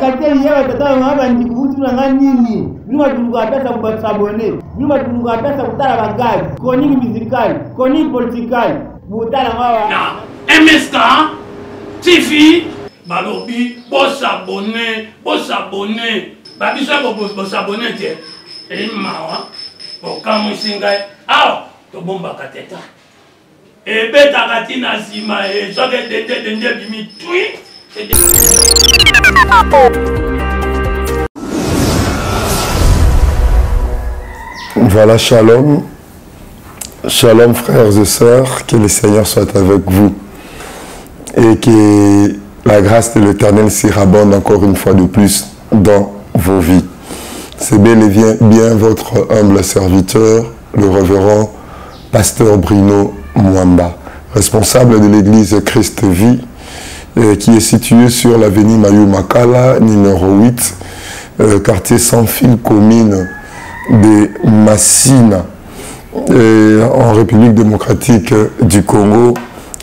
Bagateli ya tata ngaba ndikubutu na nini? Numa tunukatasa kubasabone. Numa tunukatasa kutala bagadi. Koni musical, koni political. Butala ngaba. MSK TV balobi boss abonné. Babiso boss abonné te. Et mawa. Okamu singai. Ah, to bomba kateta. Et beta katina sima et soke dende bimi tui. Voilà, shalom. Shalom frères et sœurs, que le Seigneur soit avec vous et que la grâce de l'Éternel s'y rabonde encore une fois de plus dans vos vies. C'est bel et bien votre humble serviteur, le révérend pasteur Bruno Mwamba, responsable de l'église Christ Vie, qui est située sur l'avenue Mayou Makala, numéro 8, quartier sans fil, commune de Massina, en République démocratique du Congo,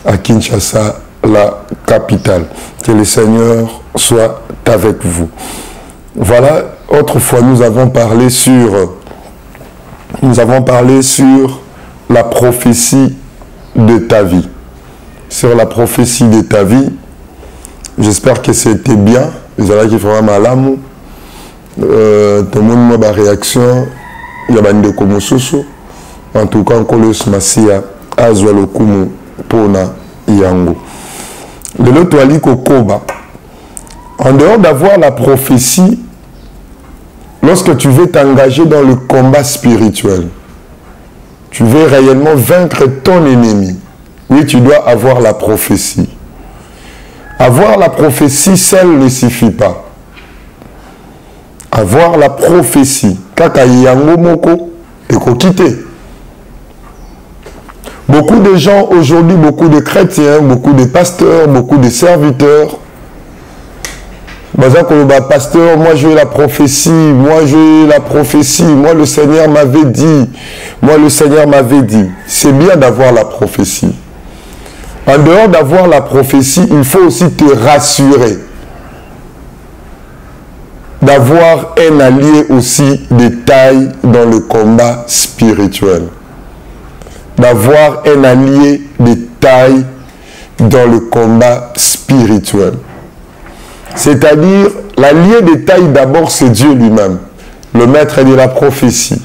à Kinshasa, la capitale. Que le Seigneur soit avec vous. Voilà, autrefois nous avons parlé sur la prophétie de ta vie. Sur la prophétie de ta vie, j'espère que c'était bien. Vous allez qui fera malamu. Tout le monde a réaction. Il y a des comme soso. En tout cas, Kolos Masia Azwalo Kumu Pona Yango. Le Lotoali Kokoba. En dehors d'avoir la prophétie, lorsque tu veux t'engager dans le combat spirituel, tu veux réellement vaincre ton ennemi. Oui, tu dois avoir la prophétie. Avoir la prophétie seule ne suffit pas. Avoir la prophétie. Kaka yango moko ekokite. Beaucoup de gens aujourd'hui, beaucoup de chrétiens, beaucoup de pasteurs, beaucoup de serviteurs. Pasteur, moi j'ai la prophétie, moi le Seigneur m'avait dit, C'est bien d'avoir la prophétie. En dehors d'avoir la prophétie, il faut aussi te rassurer. D'avoir un allié aussi de taille dans le combat spirituel. D'avoir un allié de taille dans le combat spirituel. C'est-à-dire, l'allié de taille d'abord, c'est Dieu lui-même, le maître de la prophétie.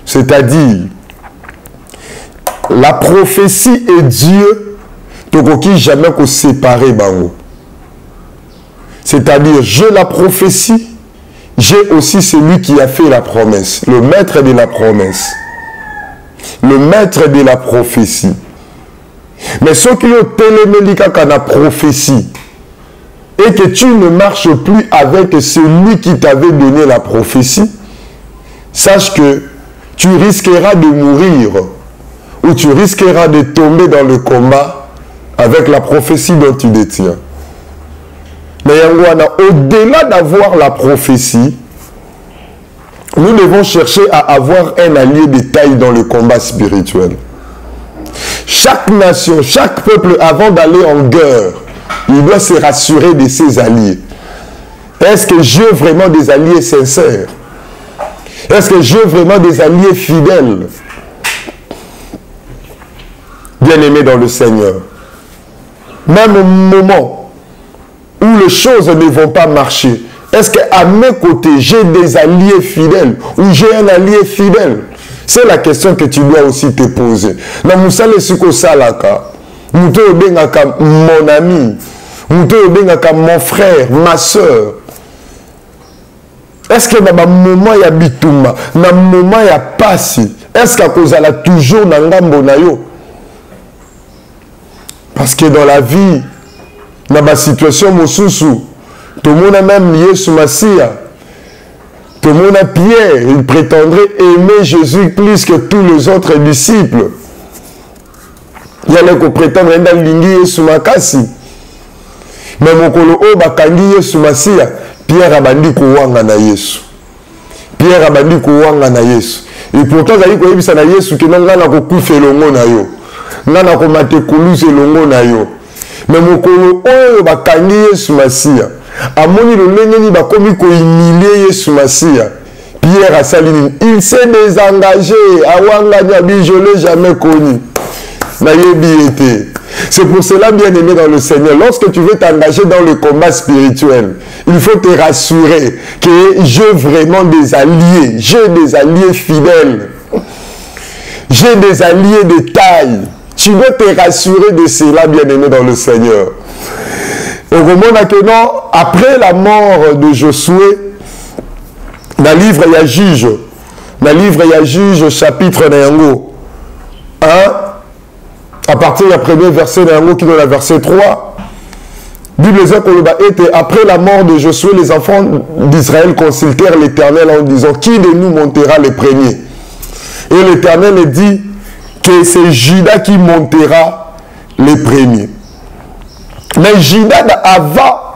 C'est-à-dire, la prophétie et Dieu, tu ne peux jamais séparer. C'est-à-dire, j'ai la prophétie, j'ai aussi celui qui a fait la promesse, le maître de la promesse, le maître de la prophétie. Mais ce qui est télémélica quand la prophétie, et que tu ne marches plus avec celui qui t'avait donné la prophétie, sache que tu risqueras de mourir ou tu risqueras de tomber dans le combat avec la prophétie dont tu détiens. Mais au-delà d'avoir la prophétie, nous devons chercher à avoir un allié de taille dans le combat spirituel. Chaque nation, chaque peuple, avant d'aller en guerre, il doit se rassurer de ses alliés. Est-ce que j'ai vraiment des alliés sincères? Est-ce que j'ai vraiment des alliés fidèles? Bien-aimés dans le Seigneur. Même au moment où les choses ne vont pas marcher, est-ce qu'à mes côtés, j'ai des alliés fidèles ou j'ai un allié fidèle? C'est la question que tu dois aussi te poser. Mon ami, mon frère, ma soeur. Est-ce que dans un moment il y a bituma, dans un moment il y a passé, est-ce qu'à cause de toujours dans ngambo na yo? Parce que dans la vie, dans la situation mosusu, tout le monde a même Yesu Masia. Tout le monde a Pierre, il prétendrait aimer Jésus plus que tous les autres disciples. Il y a qui prétendent dans l'ingé Yesu Makasi. Mais mon kolo o bakangi Yesu Masia, Pierre a bandi kouanga na Yesu. Pierre a bandi kouanga na Yesu. Et pourtant, il y a qui ebisa na Yesu qui n'a ko kufe longo na yo. N'a ko mate kuluze longo na yo. Mais mon kolo o bakangi Yesu Masia. amoni lolengeni bakomi ko humilier Yesu Masia. Pierre a salini, il s'est désengagé, je ne l'ai jamais connu. C'est pour cela, bien aimé dans le Seigneur, lorsque tu veux t'engager dans le combat spirituel, il faut te rassurer que j'ai vraiment des alliés, j'ai des alliés fidèles, j'ai des alliés de taille. Tu dois te rassurer de cela, bien aimé dans le Seigneur. Au moment maintenant, après la mort de Josué, dans le livre il y a Juge, dans le livre il y a Juge chapitre Néango 1, à partir du premier verset Néango qui est dans le verset 3, Bible était après la mort de Josué, les enfants d'Israël consultèrent l'Éternel en disant, qui de nous montera les premiers? Et l'Éternel dit que c'est Judas qui montera les premiers. Mais Judas avant,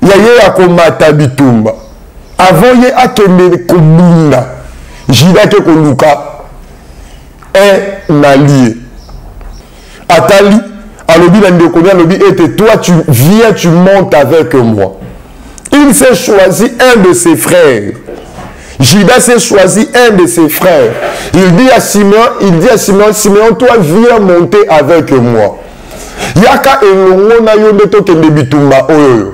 il y a eu à komata bitumba. Avant, il y a eu à Judas qui est un allié. Atali, et toi tu viens, tu montes avec moi. Il s'est choisi un de ses frères. Judas s'est choisi un de ses frères. Il dit à Simeon, Simeon, toi viens monter avec moi. Yaka elongo na yo ndeto kende bitumba oyo.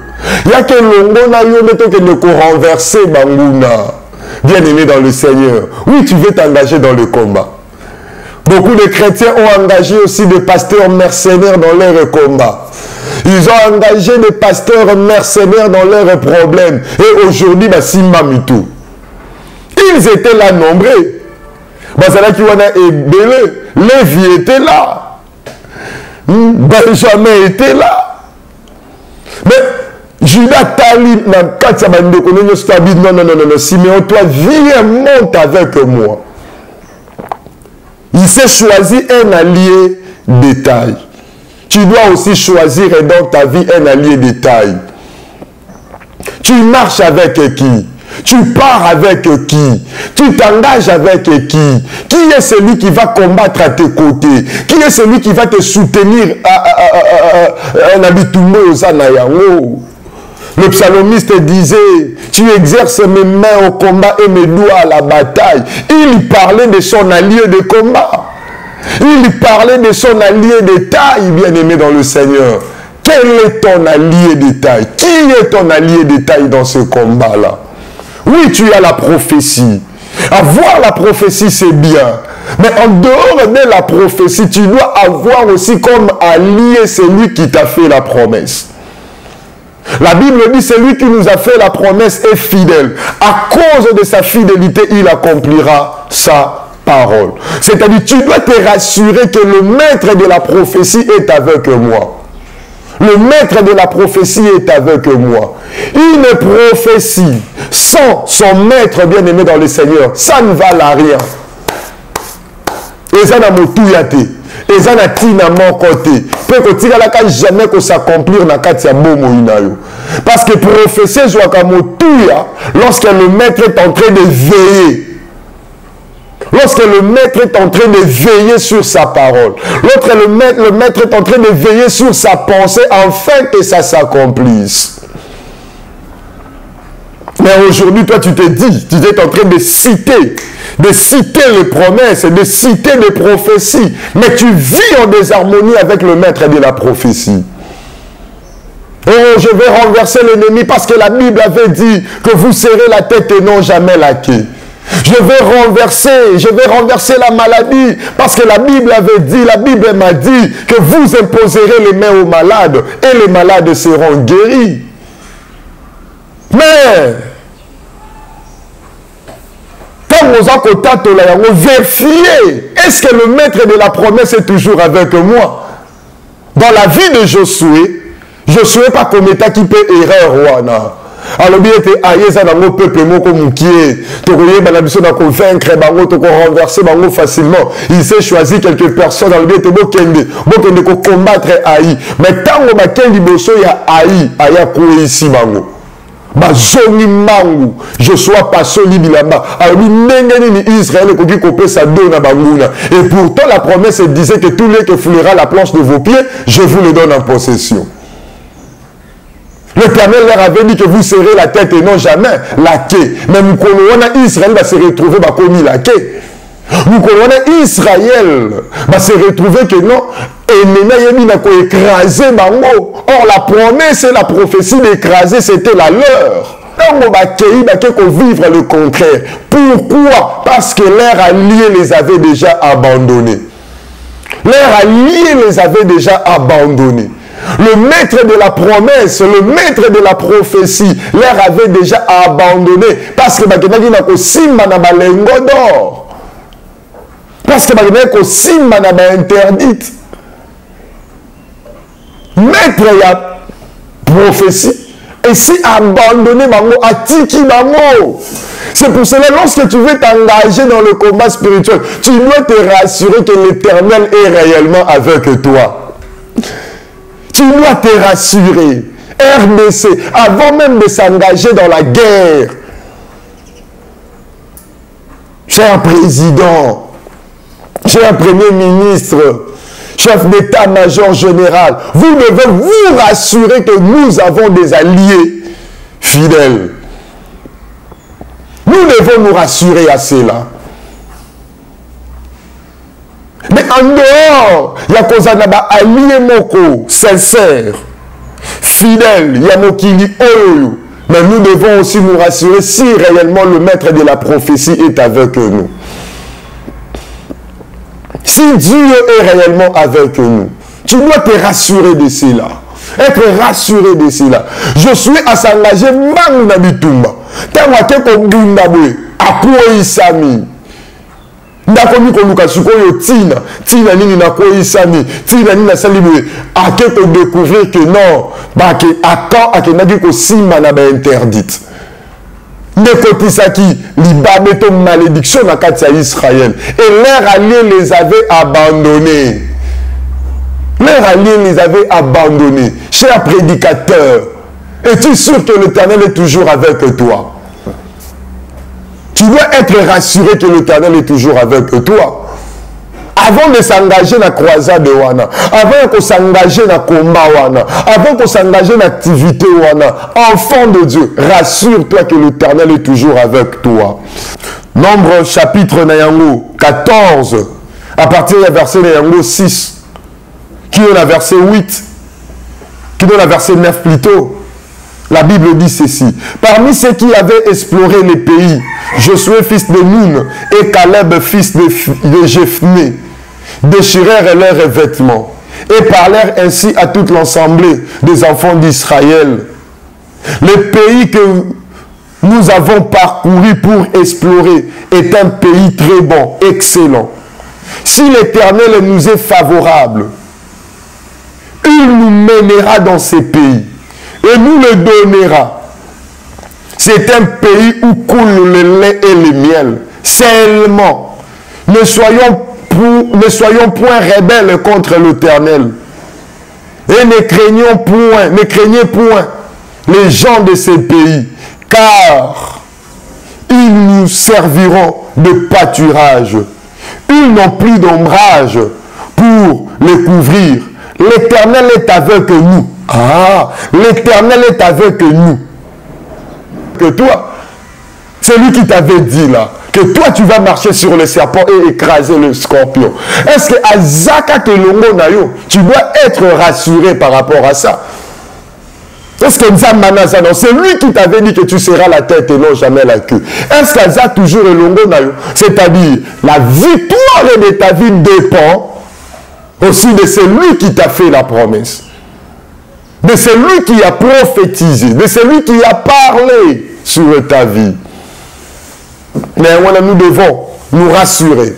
Yaka elongo na yo ndeto kende ko renverser banguna. Bien-aimé dans le Seigneur. Oui, tu veux t'engager dans le combat. Beaucoup de chrétiens ont engagé aussi des pasteurs mercenaires dans leur combat. Ils ont engagé des pasteurs mercenaires dans leurs problèmes. Et aujourd'hui, Simba Mitou. Ils étaient là nombreux. Lévi était là. Benjamin était là. Mais Judas Tali, non, Simeon, toi, viens, monte avec moi. Il s'est choisi un allié de taille. Tu dois aussi choisir dans ta vie un allié de taille. Tu marches avec qui? Tu pars avec qui? Tu t'engages avec qui? Qui est celui qui va combattre à tes côtés? Qui est celui qui va te soutenir en habitumé aux anayango? Le psalmiste disait, tu exerces mes mains au combat et mes doigts à la bataille. Il parlait de son allié de combat. Il parlait de son allié de taille, bien-aimé dans le Seigneur. Quel est ton allié de taille? Qui est ton allié de taille dans ce combat-là? Oui, tu as la prophétie. Avoir la prophétie, c'est bien. Mais en dehors de la prophétie, tu dois avoir aussi comme allié celui qui t'a fait la promesse. La Bible dit, celui qui nous a fait la promesse est fidèle. À cause de sa fidélité, il accomplira sa parole. C'est-à-dire, tu dois te rassurer que le maître de la prophétie est avec moi. Le maître de la prophétie est avec moi. Une prophétie sans son maître bien-aimé dans le Seigneur, ça ne valent à rien. Et ça n'a motouyate. Et ça n'a tina mon côté. Peut que tu n'as jamais que s'accomplir dans katia bomo inayo. Parce que prophétie soit comme motouya lorsque le maître est en train de veiller. Lorsque le maître est en train de veiller sur sa parole. Lorsque le maître est en train de veiller sur sa pensée afin que ça s'accomplisse. Mais aujourd'hui, toi, tu te dis, tu es en train de citer les promesses, de citer les prophéties. Mais tu vis en désharmonie avec le maître de la prophétie. Oh, je vais renverser l'ennemi parce que la Bible avait dit que vous serrez la tête et non jamais la queue. Je vais renverser la maladie parce que la Bible avait dit, la Bible m'a dit que vous imposerez les mains aux malades et les malades seront guéris. Mais quand nous avons vérifié, est-ce que le maître de la promesse est toujours avec moi? Dans la vie de Josué, Josué pas comme état qui peut erreur wana. Alors bien était aïeza dans mon peuple moko mukie, tokoye banabiso na convaincre bango to renverser bango facilement. Il s'est choisi quelques personnes dans le bien était bokende ko combattre Aïe. Mais tango bakendi boso ya Aïe, aya ko ici bango. Bazoni mangu, je sois pas soli bilamba. Alors ni Israël ko ki kopé sa dona banguna. Et pourtant la promesse disait que tous les que foulera la planche de vos pieds, je vous le donne en possession. Le L'Éternel leur avait dit que vous serez la tête et non jamais la queue. Mais Israël va se retrouver comme la queue. Israël va se retrouver que non, et écraser bango. Or la promesse et la prophétie d'écraser, c'était la leur. Vivre le contraire. Pourquoi? Parce que leur allié les avait déjà abandonnés. Leur allié les avait déjà abandonnés. Le maître de la promesse, le maître de la prophétie, leur avait déjà abandonné. Parce que d'or. Parce que interdite. Maître la prophétie. Et si abandonner Bango, atiki Bango. C'est pour cela, lorsque tu veux t'engager dans le combat spirituel, tu dois te rassurer que l'Éternel est réellement avec toi. Tu dois te rassurer. RDC, avant même de s'engager dans la guerre, cher président, cher premier ministre, chef d'état-major général, vous devez vous rassurer que nous avons des alliés fidèles. Nous devons nous rassurer à cela. Mais en dehors, il y a des alliés moko, sincères, fidèles, il y a mokili oyo. Mais nous devons aussi nous rassurer si réellement le maître de la prophétie est avec nous. Si Dieu est réellement avec nous, tu dois te rassurer de cela. Être rassuré de cela. Je suis à s'engager mang na bitumba. Tawate ko bundabwe akoi isami. Ndakomi ko lukasuko yo tina nini na ko isami, tina nini na salibwe ake ko découvrir que non, ba ke akan akenaki ko sima na ba interdite. Nekotisaki libabeto malédiction na kati ya Israël. Et leurs alliés les avaient abandonnés. Leurs alliés les avaient abandonnés. Cher prédicateur, es-tu sûr que l'Éternel est toujours avec toi? Tu dois être rassuré que l'Éternel est toujours avec toi. Avant de s'engager dans la croisade wana, avant de s'engager dans le combat wana, avant de s'engager dans l'activité wana, enfant de Dieu, rassure-toi que l'Éternel est toujours avec toi. Nombre chapitre Nayango 14, à partir du verset Nayango 6, qui est la verset 8, qui est la verset 9 plutôt. La Bible dit ceci. Parmi ceux qui avaient exploré les pays, Josué fils de Nun et Caleb fils de Jephné déchirèrent leurs vêtements et parlèrent ainsi à toute l'assemblée des enfants d'Israël. Le pays que nous avons parcouru pour explorer est un pays très bon, excellent. Si l'Éternel nous est favorable, il nous mènera dans ces pays et nous le donnera. C'est un pays où coule le lait et le miel. Seulement, ne soyons point rebelles contre l'Éternel. Et ne craignez point les gens de ces pays, car ils nous serviront de pâturage. Ils n'ont plus d'ombrage pour les couvrir. L'Éternel est avec nous. Ah, l'Éternel est avec nous. Que toi, c'est lui qui t'avait dit là, que toi tu vas marcher sur le serpent et écraser le scorpion. Est-ce que Azaka Kelongo Nayo, tu dois être rassuré par rapport à ça? Est-ce que c'est lui qui t'avait dit que tu seras la tête et non jamais la queue? Est-ce qu'Azaka toujours est Longo Nayo? C'est-à-dire, la victoire de ta vie dépend aussi de celui qui t'a fait la promesse, de celui qui a prophétisé, de celui qui a parlé sur ta vie. Mais voilà, nous devons nous rassurer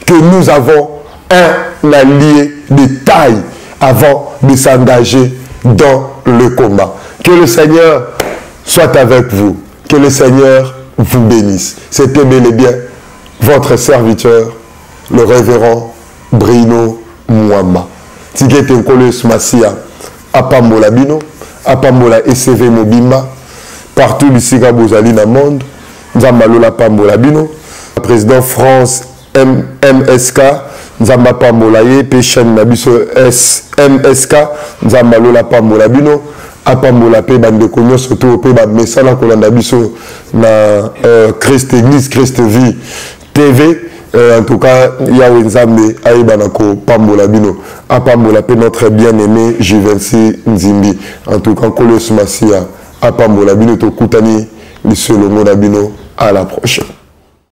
que nous avons un allié de taille avant de s'engager dans le combat. Que le Seigneur soit avec vous. Que le Seigneur vous bénisse. C'était bel et bien votre serviteur, le révérend Bruno Mwamba. Tigete Nkolo Masia, Apambola Bino, Apambola SCV Mobimba, partout ici à Bozali dans le monde, Nzambalola Pambola Bino, président France MSK, Nzamba Pambola Ye, Péchen Nabiso MSK, Nzambalola Pambola Bino, apambola pe bande konyo surtout pe ba mesala kolanda biso na Christ Église Christ Vie TV. En tout cas, Yahweh Nzambe aïbana ko pambola bino apambola pe notre bien-aimé Juvency Nzimbi. En tout cas, Kolos Masia apambola bino to kutani lisolo mona bino. À la prochaine.